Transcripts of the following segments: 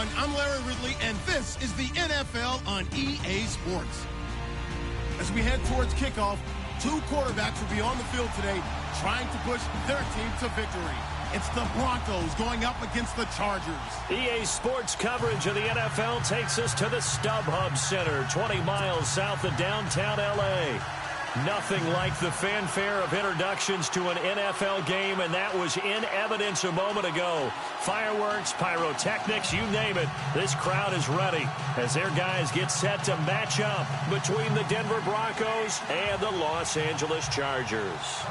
everyone. I'm Larry Ridley, and this is the NFL on EA Sports. As we head towards kickoff, two quarterbacks will be on the field today trying to push their team to victory. It's the Broncos going up against the Chargers. EA Sports coverage of the NFL takes us to the StubHub Center, 20 miles south of downtown L.A. Nothing like the fanfare of introductions to an NFL game, and that was in evidence a moment ago. Fireworks, pyrotechnics, you name it. This crowd is ready as their guys get set to match up between the Denver Broncos and the Los Angeles Chargers.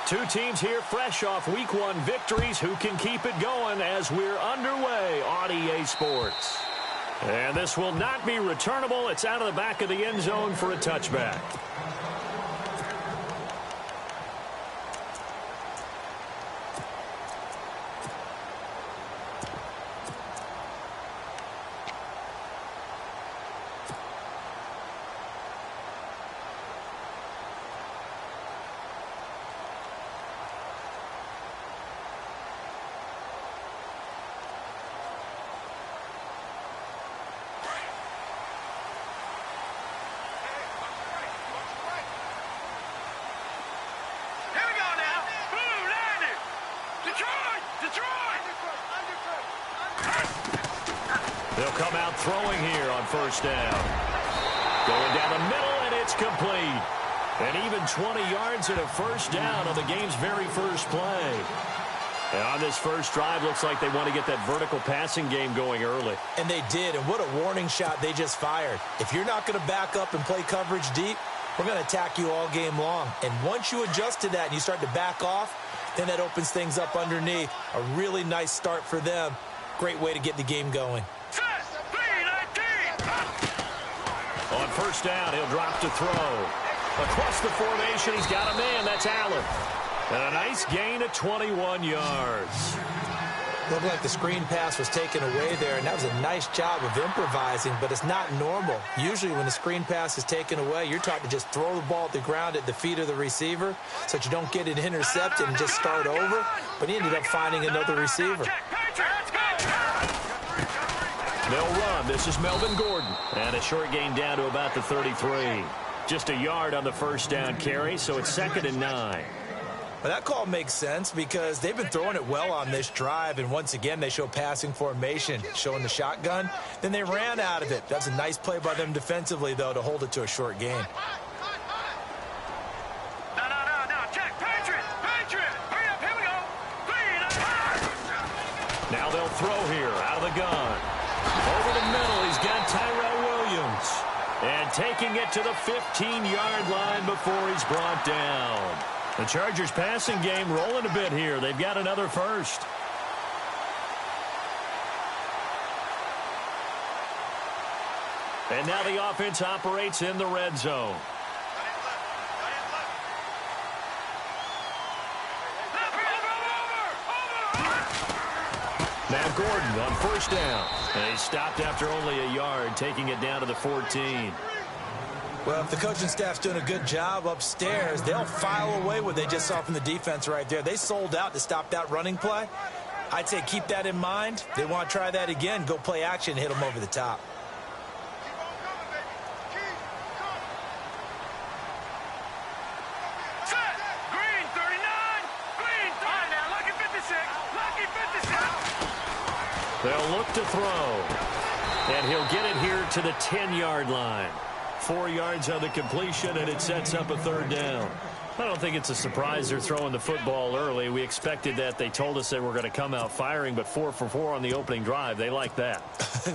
Two teams here fresh off Week 1 victories. Who can keep it going as we're underway on EA Sports? And this will not be returnable. It's out of the back of the end zone for a touchback. They'll come out throwing here on first down. Going down the middle, and it's complete. And even 20 yards and a first down on the game's very first play. And on this first drive, looks like they want to get that vertical passing game going early. And they did, and what a warning shot they just fired. If you're not going to back up and play coverage deep, we're going to attack you all game long. And once you adjust to that and you start to back off, then that opens things up underneath. A really nice start for them. Great way to get the game going. On first down, he'll drop to throw. Across the formation, he's got a man. That's Allen. And a nice gain of 21 yards. Looked like the screen pass was taken away there, and that was a nice job of improvising, but it's not normal. Usually when the screen pass is taken away, you're taught to just throw the ball at the ground at the feet of the receiver so that you don't get it intercepted and just start over. But he ended up finding another receiver. They'll run. This is Melvin Gordon. And a short gain down to about the 33. Just a yard on the first down carry, so it's 2nd and 9. Well, that call makes sense because they've been throwing it well on this drive, and once again they show passing formation, showing the shotgun. Then they ran out of it. That's a nice play by them defensively, though, to hold it to a short gain. No, check. Patriot, hurry up, here we go. Now they'll throw here out of the gun. Over the middle, he's got Tyrell Williams. And taking it to the 15-yard line before he's brought down. The Chargers passing game rolling a bit here. They've got another first. And now the offense operates in the red zone. Now Gordon on first down. And he stopped after only a yard, taking it down to the 14. Well, if the coaching staff's doing a good job upstairs, they'll file away what they just saw from the defense right there. They sold out to stop that running play. I'd say keep that in mind. They want to try that again. Go play action, hit them over the top. They'll look to throw. And he'll get it here to the 10-yard line. 4 yards on the completion, and it sets up a third down. I don't think it's a surprise they're throwing the football early. We expected that. They told us they were going to come out firing, but 4 for 4 on the opening drive. They like that.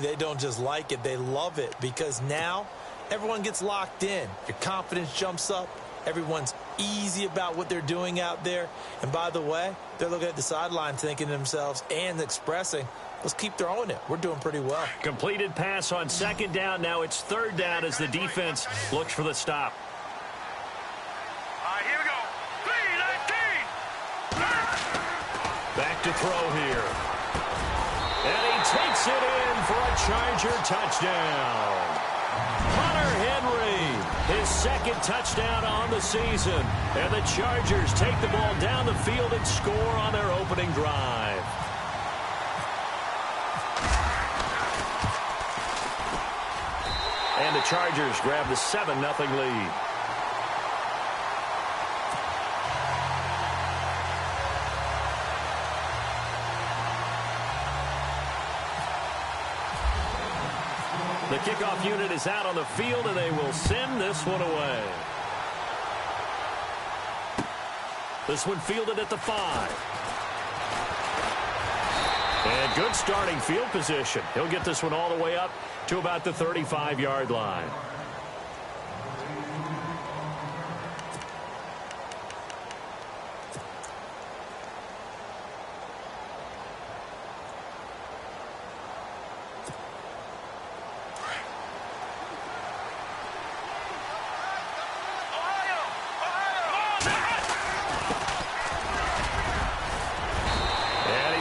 They don't just like it. They love it because now everyone gets locked in. Your confidence jumps up. Everyone's easy about what they're doing out there. And by the way, they're looking at the sideline thinking to themselves and expressing, let's keep throwing it. We're doing pretty well. Completed pass on second down. Now it's third down as the defense looks for the stop. All right, here we go. to throw here. And he takes it in for a Charger touchdown. Hunter Henry, his second touchdown on the season. And the Chargers take the ball down the field and score on their opening drive. And the Chargers grab the 7-0 lead. The kickoff unit is out on the field, and they will send this one away. This one fielded at the 5. And good starting field position. He'll get this one all the way up to about the 35-yard line.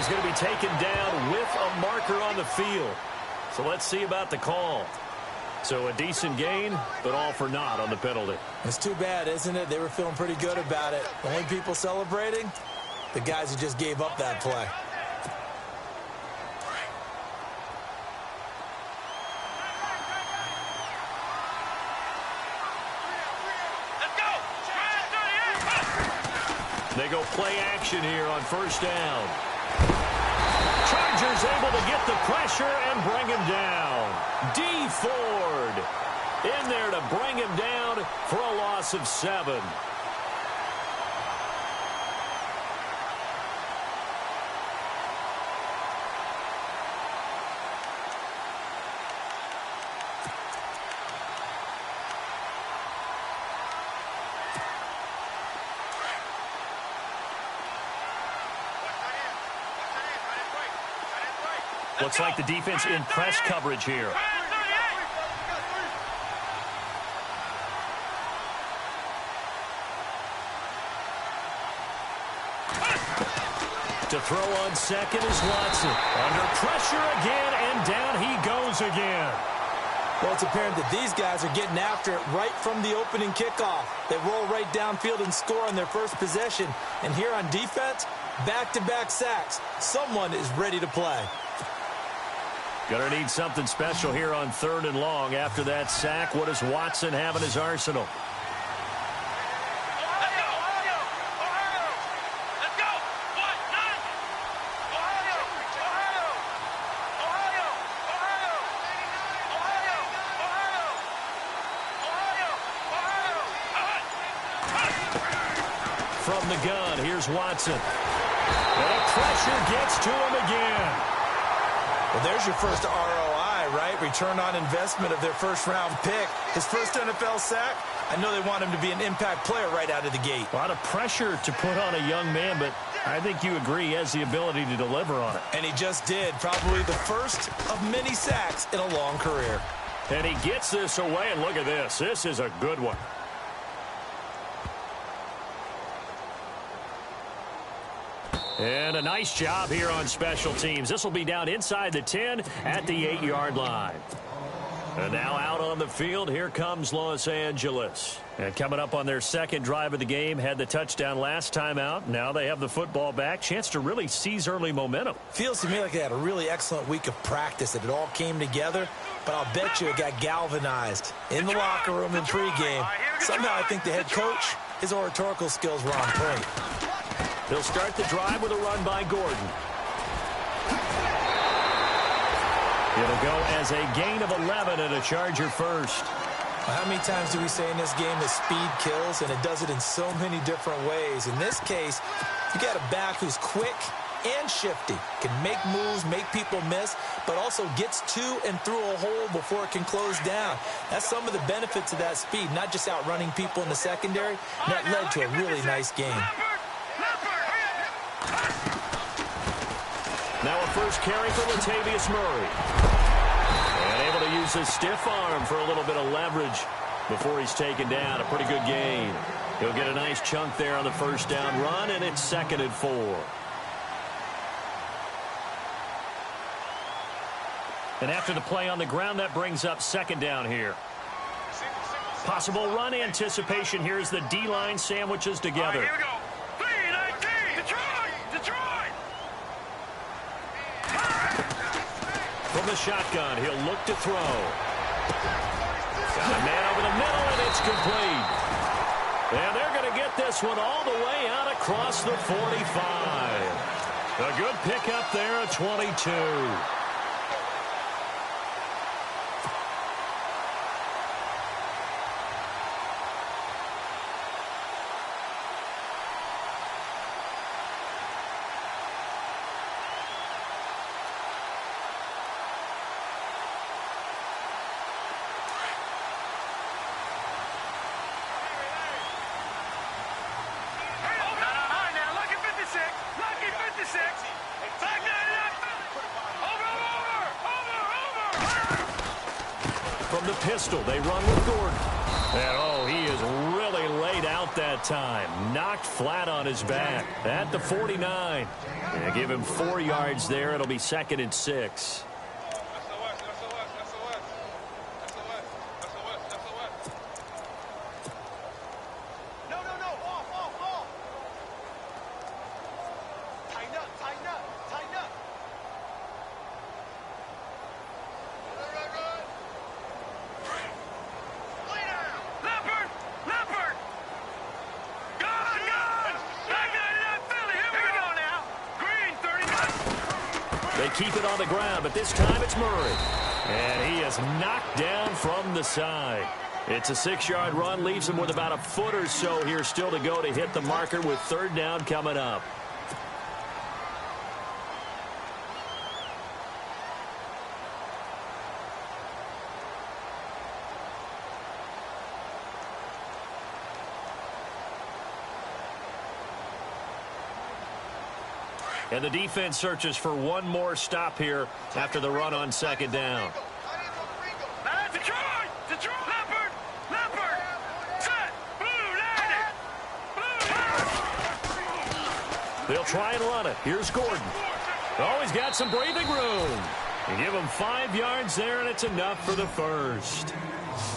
Going to be taken down with a marker on the field. So let's see about the call. So a decent gain, but all for naught on the penalty. It's too bad, isn't it? They were feeling pretty good about it. The only people celebrating, the guys who just gave up that play. They go play action here on first down. Chargers able to get the pressure and bring him down. D. Ford in there to bring him down for a loss of 7. Looks like the defense in press coverage here. To throw on second is Watson. Under pressure again, and down he goes again. Well, it's apparent that these guys are getting after it right from the opening kickoff. They roll right downfield and score on their first possession. And here on defense, back-to-back sacks. Someone is ready to play. Gonna need something special here on 3rd and long. After that sack, what does Watson have in his arsenal? From the gun, here's Watson. And the pressure gets to him again. Well, there's your first ROI, right? Return on investment of their first-round pick. His first NFL sack, I know they want him to be an impact player right out of the gate. A lot of pressure to put on a young man, but I think you agree he has the ability to deliver on it. And he just did. Probably the first of many sacks in a long career. And he gets this away, and look at this. This is a good one. And a nice job here on special teams. This will be down inside the 10 at the 8-yard line. And now out on the field, here comes Los Angeles. And coming up on their second drive of the game, had the touchdown last time out. Now they have the football back. Chance to really seize early momentum. Feels to me like they had a really excellent week of practice, that it all came together. But I'll bet you it got galvanized in the locker room in pregame. Somehow I think the head coach, his oratorical skills were on point. They'll start the drive with a run by Gordon. It'll go as a gain of 11 and a Charger first. Well, how many times do we say in this game that speed kills, and it does it in so many different ways? In this case, you got a back who's quick and shifty, can make moves, make people miss, but also gets to and through a hole before it can close down. That's some of the benefits of that speed, not just outrunning people in the secondary. And that led to a really nice game. Now a first carry for Latavius Murray. And able to use his stiff arm for a little bit of leverage before he's taken down. A pretty good gain. He'll get a nice chunk there on the first down run, and it's 2nd and 4. And after the play on the ground, that brings up second down here. Possible run anticipation here as the D-line sandwiches together. Here we go. 3-19. Detroit. From the shotgun, he'll look to throw. Got a man over the middle, and it's complete. And they're going to get this one all the way out across the 45. A good pickup there at 22. From the pistol, they run with Gordon. And, oh, he is really laid out that time. Knocked flat on his back at the 49. Yeah, give him 4 yards there. It'll be 2nd and 6. They keep it on the ground, but this time it's Murray. And he is knocked down from the side. It's a 6-yard run, leaves him with about a foot or so here still to go to hit the marker with 3rd down coming up. And the defense searches for one more stop here after the run on 2nd down. Detroit, Leopard, set, blue, landed. They'll try and run it. Here's Gordon. Oh, he's got some breathing room. You give him 5 yards there, and it's enough for the first.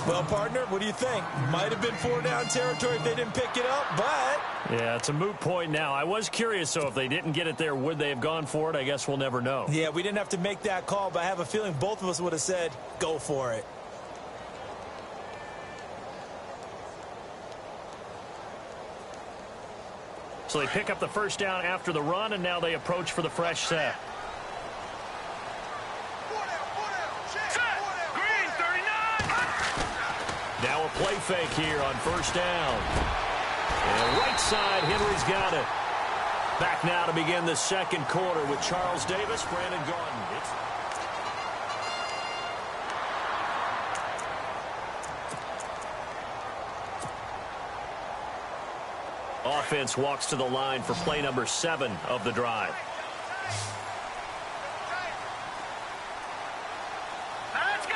Well, partner, what do you think? Might have been 4-down territory if they didn't pick it up, but... Yeah, it's a moot point now. I was curious, so if they didn't get it there, would they have gone for it? I guess we'll never know. Yeah, we didn't have to make that call, but I have a feeling both of us would have said, go for it. So they pick up the first down after the run, and now they approach for the fresh set. Now a play fake here on 1st down. And right side, Henry's got it. Back now to begin the 2nd quarter with Charles Davis, Brandon Gordon. Offense walks to the line for play number 7 of the drive. Let's go.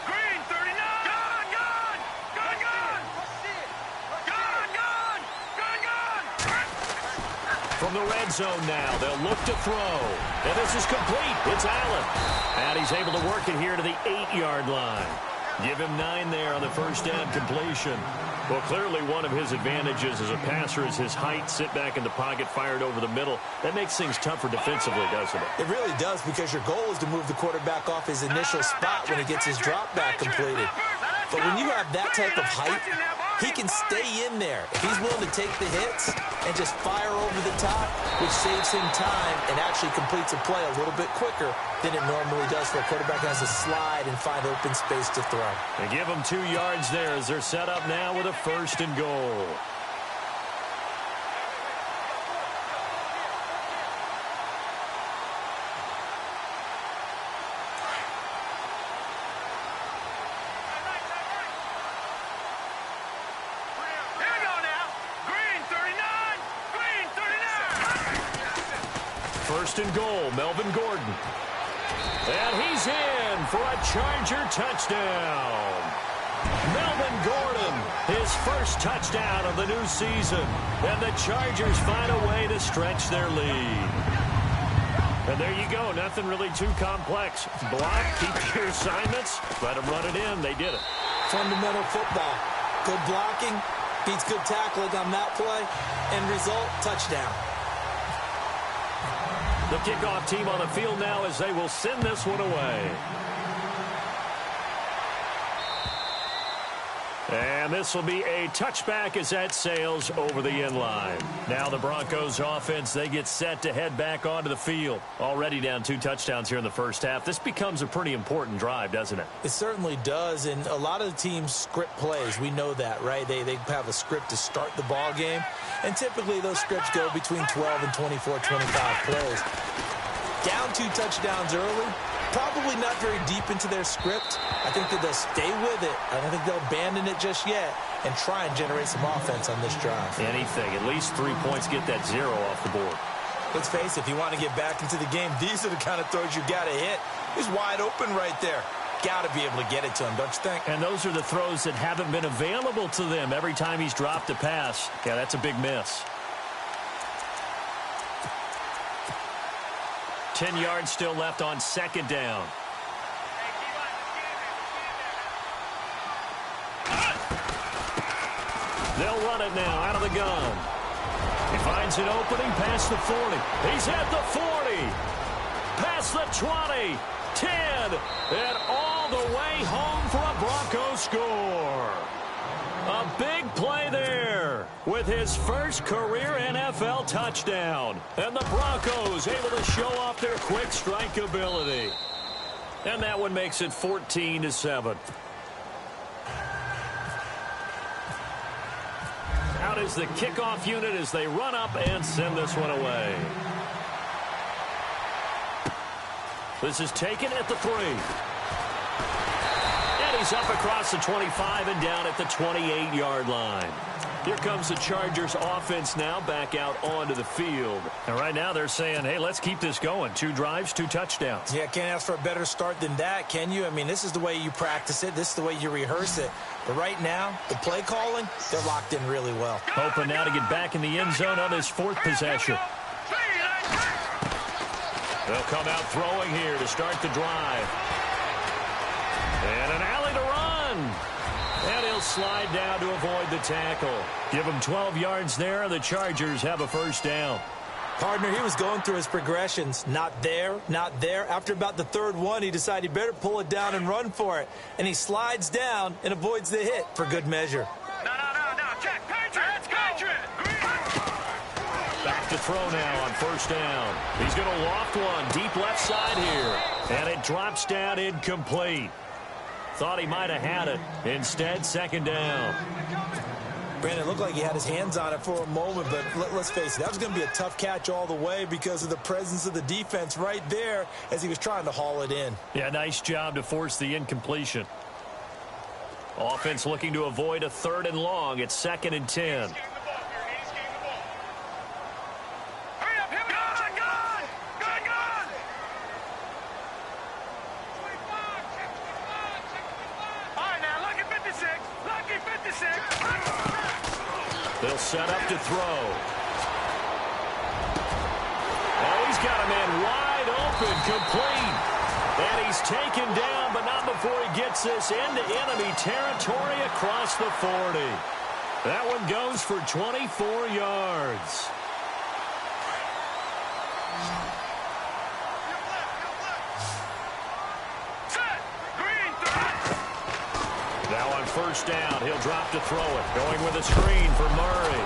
Green, 39. Gun. From the red zone now, they'll look to throw. And this is complete. It's Allen. And he's able to work it here to the 8-yard line. Give him 9 there on the first down completion. Well, clearly one of his advantages as a passer is his height. Sit back in the pocket, fired over the middle. That makes things tougher defensively, doesn't it? It really does, because your goal is to move the quarterback off his initial spot when he gets his drop back completed. But when you have that type of height, he can stay in there. If he's willing to take the hits and just fire over the top, which saves him time and actually completes a play a little bit quicker than it normally does for a quarterback who has to slide and find open space to throw. They give him 2 yards there as they're set up now with a 1st and goal. First and goal, Melvin Gordon. And he's in for a Charger touchdown. Melvin Gordon, his first touchdown of the new season. And the Chargers find a way to stretch their lead. And there you go. Nothing really too complex. Block, keep your assignments, let them run it in. They did it. Fundamental football. Good blocking beats good tackling on that play. End result, touchdown. The kickoff team on the field now as they will send this one away. And this will be a touchback as that sails over the end line. Now the Broncos offense, they get set to head back onto the field. Already down 2 touchdowns here in the first half. This becomes a pretty important drive, doesn't it? It certainly does, and a lot of the teams script plays. We know that, right? They have a script to start the ball game, and typically those scripts go between 12 and 24, 25 plays. Down 2 touchdowns early, probably not very deep into their script. I think that they'll stay with it. I don't think they'll abandon it just yet and try and generate some offense on this drive. Anything. At least 3 points, get that 0 off the board. Let's face it, if you want to get back into the game, these are the kind of throws you got to hit. He's wide open right there. Got to be able to get it to him, don't you think? And those are the throws that haven't been available to them every time he's dropped a pass. Yeah, that's a big miss. 10 yards still left on second down. They'll run it now out of the gun. He finds an opening past the 40. He's at the 40. Past the 20. 10. And all the way home for a Broncos score. A big play there with his first career NFL touchdown. And the Broncos able to show off their quick strike ability. And that one makes it 14-7. Out is the kickoff unit as they run up and send this one away. This is taken at the 3. And he's up across the 25 and down at the 28-yard line. Here comes the Chargers offense now back out onto the field. And right now they're saying, hey, let's keep this going. 2 drives, 2 touchdowns. Yeah, can't ask for a better start than that, can you? I mean, this is the way you practice it. This is the way you rehearse it. But right now, the play calling, they're locked in really well. Hoping now to get back in the end zone on his 4th possession. They'll come out throwing here to start the drive. And an alley to run. And he'll slide down to avoid the tackle. Give him 12 yards there. The Chargers have a first down. Partner, he was going through his progressions. Not there, not there. After about the 3rd one, he decided he better pull it down and run for it. And he slides down and avoids the hit for good measure. No. Check. Patriot. Back to throw now on first down. He's going to loft one deep left side here. And it drops down incomplete. Thought he might have had it. Instead, second down. Brandon, it looked like he had his hands on it for a moment, but let's face it, that was going to be a tough catch all the way because of the presence of the defense right there as he was trying to haul it in. Yeah, nice job to force the incompletion. Offense looking to avoid a 3rd and long. It's 2nd and 10. They'll set up to throw. Oh, he's got a man wide open, complete. And he's taken down, but not before he gets this into enemy territory across the 40. That one goes for 24 yards. Now on first down, he'll drop to throw it. Going with a screen for Murray.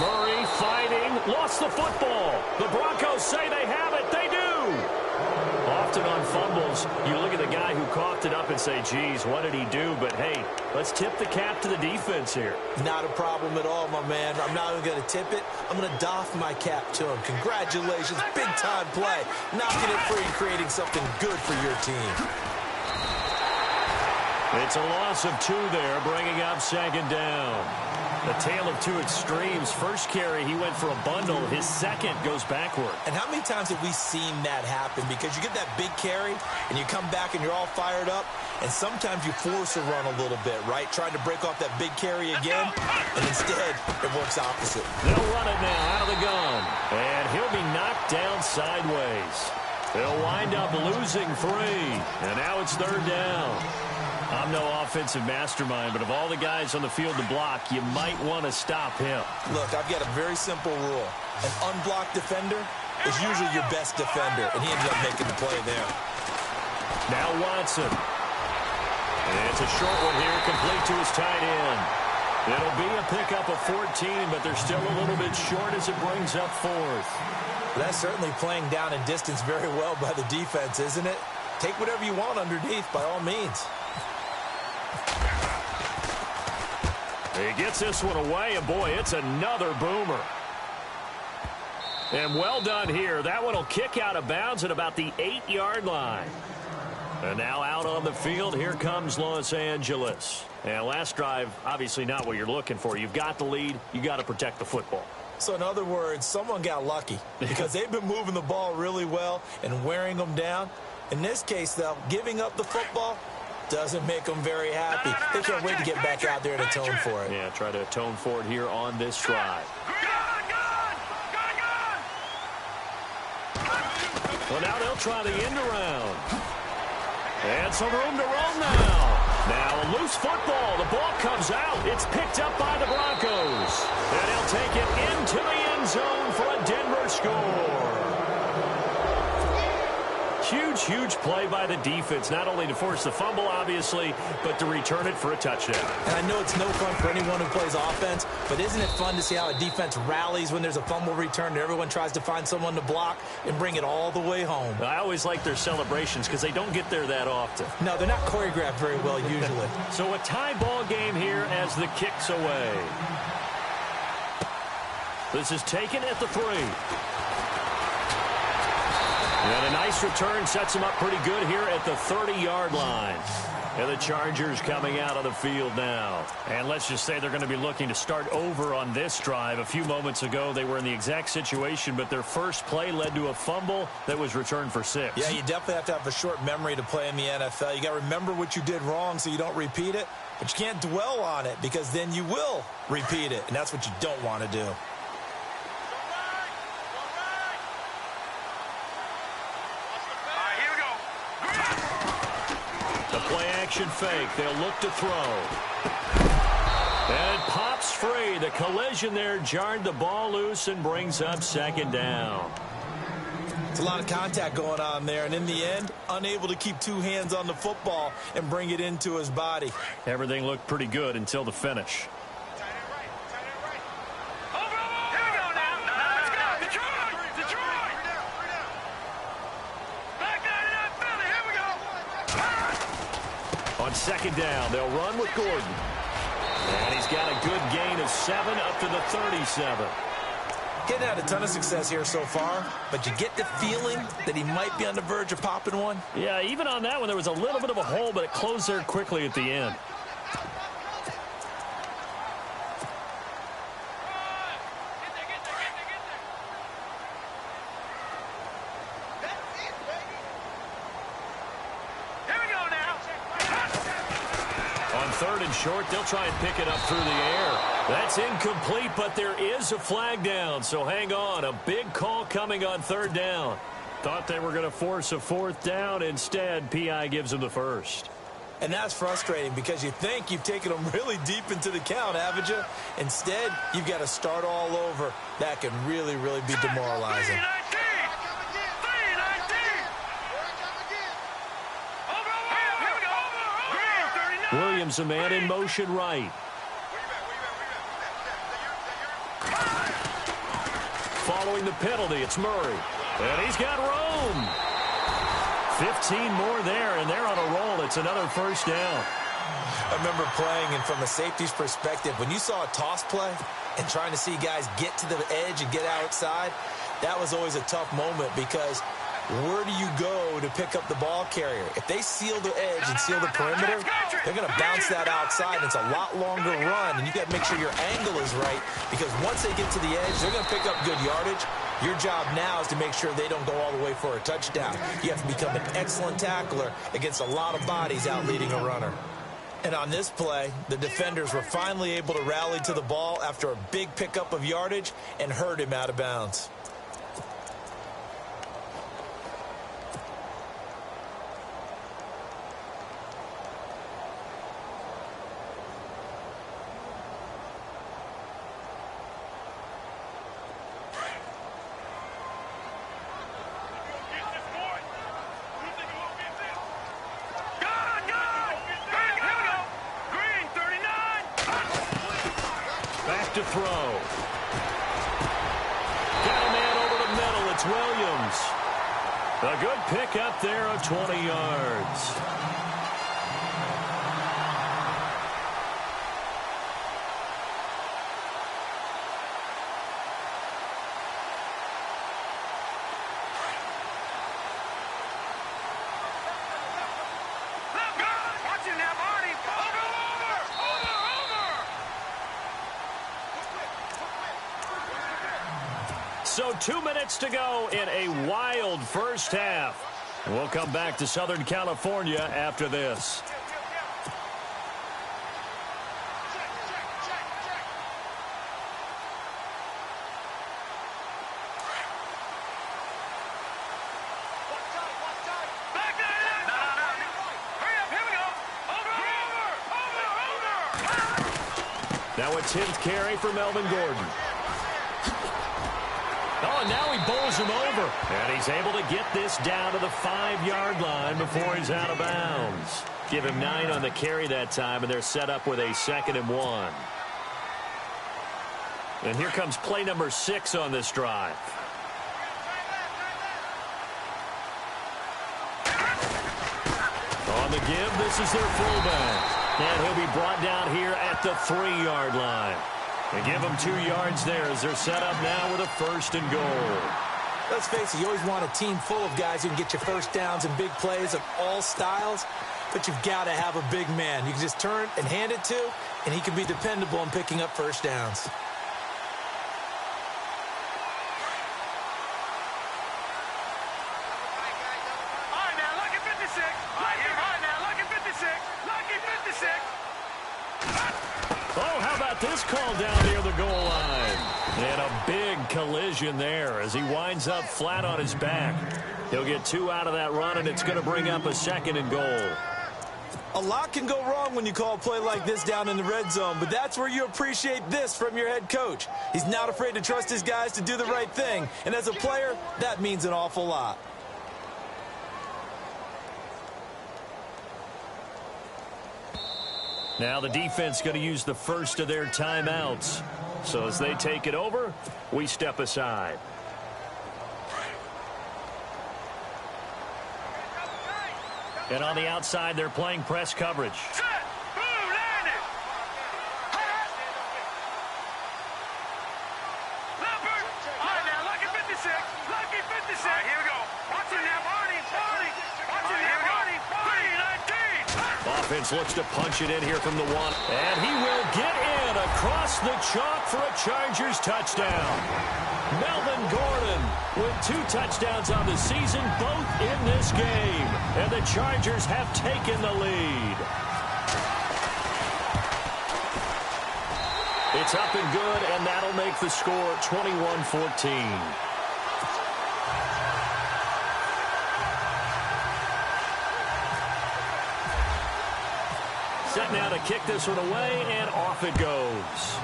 Murray fighting, lost the football. The Broncos say they have it. They do. Often on fumbles, you look at the guy who coughed it up and say, geez, what did he do? But, hey, let's tip the cap to the defense here. Not a problem at all, my man. I'm not even going to tip it. I'm going to doff my cap to him. Congratulations. Big-time play. Knocking it free and creating something good for your team. It's a loss of 2 there, bringing up second down. A tale of 2 extremes. First carry, he went for a bundle. His second goes backward. And how many times have we seen that happen? Because you get that big carry, and you come back and you're all fired up, and sometimes you force a run a little bit, right? Trying to break off that big carry again, and instead, it works opposite. They'll run it now out of the gun. And he'll be knocked down sideways. They'll wind up losing 3, and now it's 3rd down. I'm no offensive mastermind, but of all the guys on the field to block, you might want to stop him. Look, I've got a very simple rule. An unblocked defender is usually your best defender, and he ended up making the play there. Now Watson. And it's a short one here, complete to his tight end. It'll be a pickup of 14, but they're still a little bit short as it brings up 4th. That's certainly playing down in distance very well by the defense, isn't it? Take whatever you want underneath, by all means. He gets this one away, and boy, it's another boomer. And well done here. That one will kick out of bounds at about the 8-yard line. And now out on the field, here comes Los Angeles. And last drive, obviously not what you're looking for. You've got the lead. You got to protect the football. So in other words, someone got lucky because they've been moving the ball really well and wearing them down. In this case, though, giving up the football doesn't make them very happy. They can't wait to get back out there and atone for it. Yeah, try to atone for it here on this drive. Well, now they'll try the end around. And some room to roll now. Now a loose football. The ball comes out. It's picked up by the Broncos. And he'll take it into the end zone for a Denver score. Huge, huge play by the defense, not only to force the fumble, obviously, but to return it for a touchdown. And I know it's no fun for anyone who plays offense, but isn't it fun to see how a defense rallies when there's a fumble return and everyone tries to find someone to block and bring it all the way home? I always like their celebrations because they don't get there that often. No, they're not choreographed very well usually. So a tie ball game here as the kick's away. This is taken at the 3. And a nice return sets him up pretty good here at the 30-yard line. And the Chargers coming out of the field now. And let's just say they're going to be looking to start over on this drive. A few moments ago, they were in the exact situation, but their first play led to a fumble that was returned for 6. Yeah, you definitely have to have a short memory to play in the NFL. You got to remember what you did wrong so you don't repeat it, but you can't dwell on it because then you will repeat it, and that's what you don't want to do. Action fake. They'll look to throw. And it pops free. The collision there jarred the ball loose and brings up 2nd down. It's a lot of contact going on there, and in the end, unable to keep 2 hands on the football and bring it into his body. Everything looked pretty good until the finish. On 2nd down, they'll run with Gordon. And he's got a good gain of 7 up to the 37. Getting had a ton of success here so far, but you get the feeling that he might be on the verge of popping one. Yeah, even on that one, there was a little bit of a hole, but it closed there quickly at the end. Short, they'll try and pick it up through the air. That's incomplete, but there is a flag down, so hang on. A big call coming on 3rd down. Thought they were going to force a 4th down. Instead, PI gives them the 1st. And that's frustrating because you think you've taken them really deep into the count, haven't you? Instead, you've got to start all over. That can really, really be demoralizing. Williams, a man in motion right. Following the penalty, it's Murray. And he's got room. 15 more there, and they're on a roll. It's another 1st down. I remember playing, and from a safety's perspective, when you saw a toss play and trying to see guys get to the edge and get outside, that was always a tough moment because where do you go to pick up the ball carrier? If they seal the edge and seal the perimeter, they're going to bounce that outside, and it's a lot longer run, and you got to make sure your angle is right because once they get to the edge, they're going to pick up good yardage. Your job now is to make sure they don't go all the way for a touchdown. You have to become an excellent tackler against a lot of bodies out leading a runner. And on this play, the defenders were finally able to rally to the ball after a big pickup of yardage and hurt him out of bounds. to throw. Got a man over the middle. It's Williams. A good pickup there of 20 yards. So 2 minutes to go in a wild first half. We'll come back to Southern California after this. Now a 10th carry for Melvin Gordon. Oh, and now he bowls him over. And he's able to get this down to the 5-yard line before he's out of bounds. Give him 9 on the carry that time, and they're set up with a 2nd and 1. And here comes play number 6 on this drive. On the give, this is their fullback. And he'll be brought down here at the 3-yard line. And give them 2 yards there as they're set up now with a 1st and goal. Let's face it, you always want a team full of guys who can get you first downs and big plays of all styles, but you've got to have a big man you can just turn and hand it to, and he can be dependable in picking up first downs. Oh, how about this call down near the goal line? And a big collision there as he winds up flat on his back. He'll get 2 out of that run, and it's going to bring up a 2nd and goal. A lot can go wrong when you call a play like this down in the red zone, but that's where you appreciate this from your head coach. He's not afraid to trust his guys to do the right thing, and as a player, that means an awful lot. Now the defense going to use the first of their timeouts. So as they take it over, we step aside. And on the outside, they're playing press coverage. Offense looks to punch it in here from the 1. And he will get in across the chalk for a Chargers touchdown. Melvin Gordon with 2 touchdowns on the season, both in this game. And the Chargers have taken the lead. It's up and good, and that'll make the score 21-14. Set now to kick this one away, and off it goes.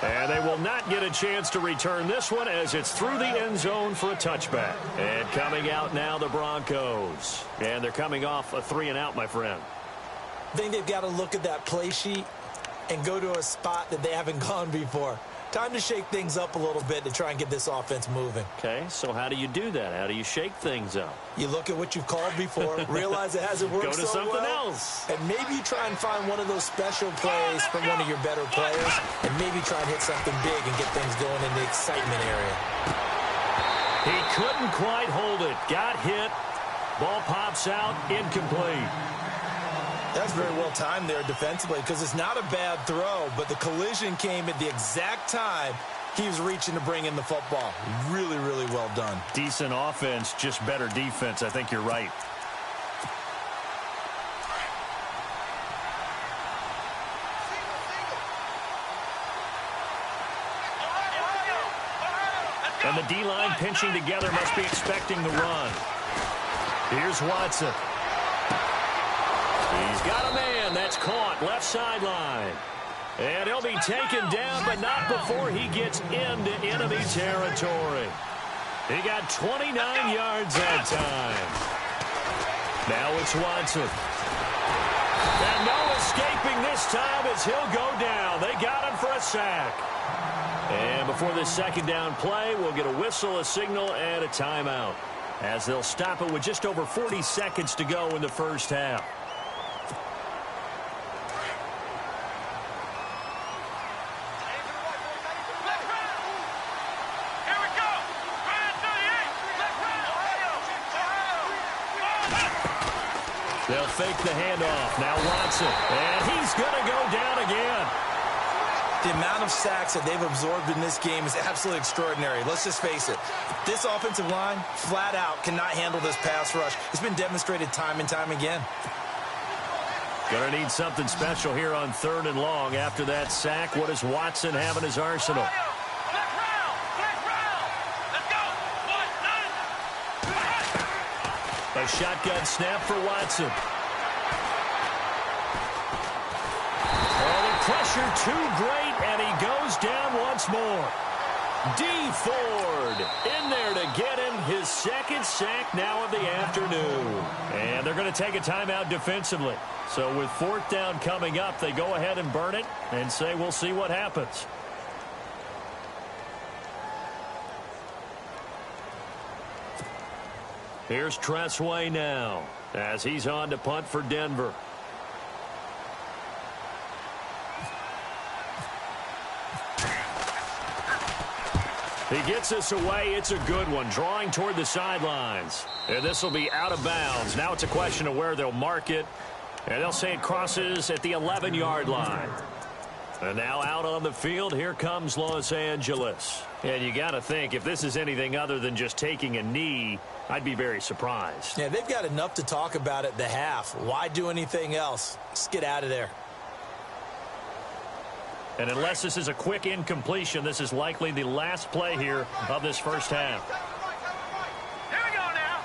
And they will not get a chance to return this one as it's through the end zone for a touchback. And coming out now, the Broncos. And thee coming off a 3-and-out, my friend. I think they've got to look at that play sheet and go to a spot that they haven't gone before. Time to shake things up a little bit to try and get this offense moving. Okay, so how do you do that? How do you shake things up? You look at what you've called before, realize it hasn't worked Go to so something well, else. and maybe you try and find one of those special plays from one of your better players, and maybe try and hit something big and get things going in the excitement area. He couldn't quite hold it. Got hit. Ball pops out. Incomplete. That's very well timed there defensively because it's not a bad throw, but the collision came at the exact time he was reaching to bring in the football. Really, really well done. Decent offense, just better defense. I think you're right. And the D-line pinching together must be expecting the run. Here's Watson. He's got a man that's caught left sideline. And he'll be taken down, but not before he gets into enemy territory. He got 29 yards that time. Now it's Watson. And Noah escaping this time as he'll go down. They got him for a sack. And before this second down play, we'll get a whistle, a signal, and a timeout, as they'll stop it with just over 40 seconds to go in the first half. They'll fake the handoff. Now Watson. And he's going to go down again. The amount of sacks that they've absorbed in this game is absolutely extraordinary. Let's just face it. This offensive line, flat out, cannot handle this pass rush. It's been demonstrated time and time again. Going to need something special here on 3rd and long. After that sack, what does Watson have in his arsenal? A shotgun snap for Watson. Oh, the pressure too great, and he goes down once more. D. Ford in there to get him his second sack now of the afternoon. And they're going to take a timeout defensively. So with 4th down coming up, they go ahead and burn it and say we'll see what happens. Here's Tressway now as he's on to punt for Denver. He gets us away. It's a good one, drawing toward the sidelines. And this will be out of bounds. Now it's a question of where they'll mark it. And they'll say it crosses at the 11-yard line. And now out on the field, here comes Los Angeles. And you got to think, if this is anything other than just taking a knee, I'd be very surprised. Yeah, they've got enough to talk about at the half. Why do anything else? Just get out of there. And unless this is a quick incompletion, this is likely the last play here of this first half. Here we go now.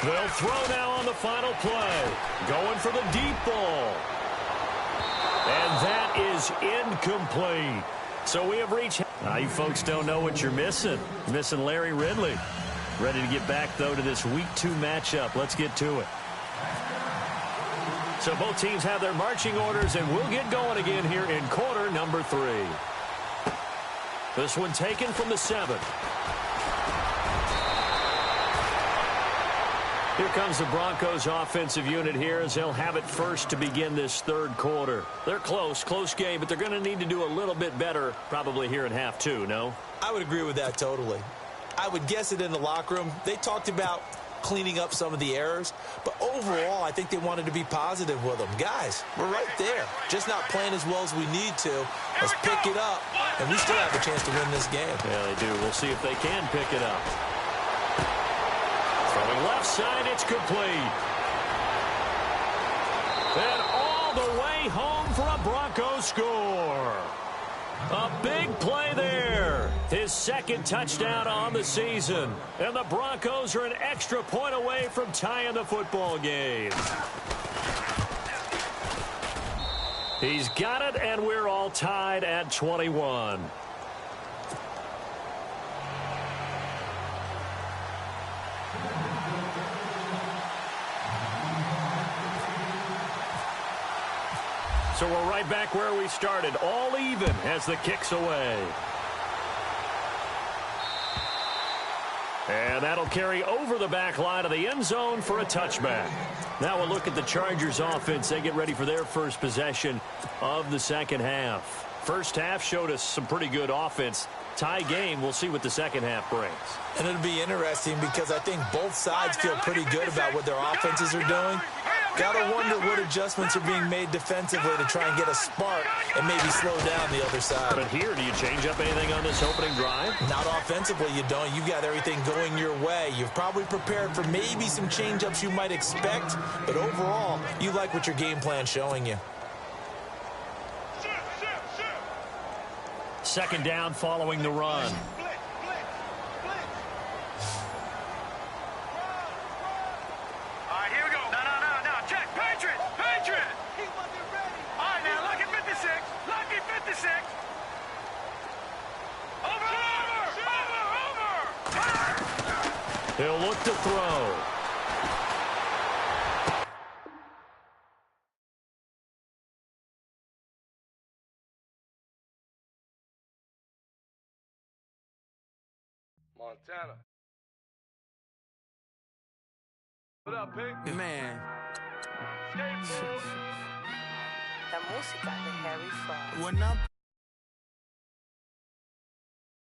3, They'll throw now on the final play. Going for the deep ball. And that is incomplete. So we have reached... Now, you folks don't know what you're missing. Missing Larry Ridley. Ready to get back, though, to this Week 2 matchup. Let's get to it. So both teams have their marching orders, and we'll get going again here in quarter number 3. This one taken from the 7. Here comes the Broncos offensive unit here as they'll have it first to begin this 3rd quarter. They're close game, but they're going to need to do a little bit better probably here in half 2, no? I would agree with that totally. I would guess it in the locker room. They talked about cleaning up some of the errors, but overall, I think they wanted to be positive with them. Guys, we're right there. Just not playing as well as we need to. Let's pick it up, and we still have a chance to win this game. Yeah, they do. We'll see if they can pick it up. Throwing left side, it's complete. And all the way home for a Broncos score. A big play there. His 2nd touchdown on the season. And the Broncos are an extra point away from tying the football game. He's got it, and we're all tied at 21. So we're right back where we started, all even as the kick's away. And that'll carry over the back line of the end zone for a touchback. Now we'll look at the Chargers offense. They get ready for their first possession of the second half. First half showed us some pretty good offense. Tie game, we'll see what the second half brings. And it'll be interesting because I think both sides feel pretty good about what their offenses are doing. Gotta wonder what adjustments are being made defensively to try and get a spark and maybe slow down the other side. But here, do you change up anything on this opening drive? Not offensively, you don't. You've got everything going your way. You've probably prepared for maybe some change-ups you might expect, but overall, you like what your game plan's showing you. Second down following the run. He'll look to throw. Montana. What up, Pink? Man. Skateboard. La música de Harry Fraud. When I'm